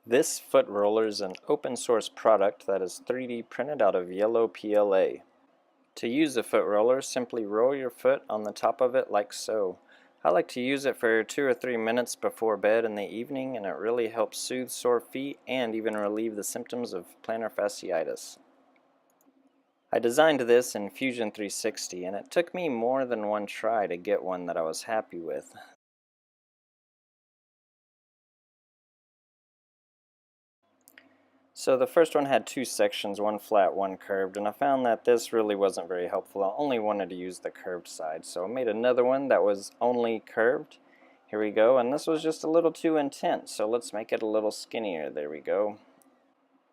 This foot roller is an open source product that is 3D printed out of yellow PLA. To use the foot roller, simply roll your foot on the top of it like so. I like to use it for 2 or 3 minutes before bed in the evening, and it really helps soothe sore feet and even relieve the symptoms of plantar fasciitis. I designed this in Fusion 360, and it took me more than one try to get one that I was happy with. So the first one had two sections, one flat, one curved, and I found that this really wasn't very helpful. I only wanted to use the curved side, so I made another one that was only curved. Here we go, and this was just a little too intense, so let's make it a little skinnier. There we go.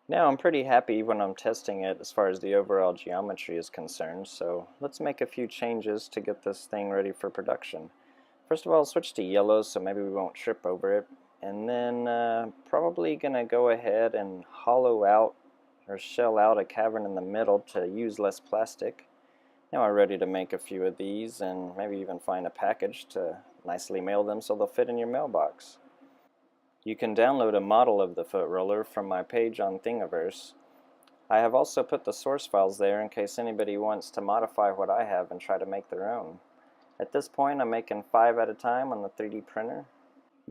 Now I'm pretty happy when I'm testing it as far as the overall geometry is concerned, so let's make a few changes to get this thing ready for production. First of all, I'll switch to yellow so maybe we won't trip over it. And then probably gonna go ahead and hollow out or shell out a cavern in the middle to use less plastic. Now I'm ready to make a few of these and maybe even find a package to nicely mail them so they'll fit in your mailbox. You can download a model of the foot roller from my page on Thingiverse. I have also put the source files there in case anybody wants to modify what I have and try to make their own. At this point I'm making 5 at a time on the 3D printer,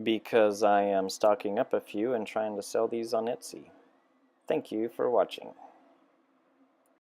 because I am stocking up a few and trying to sell these on Etsy. Thank you for watching.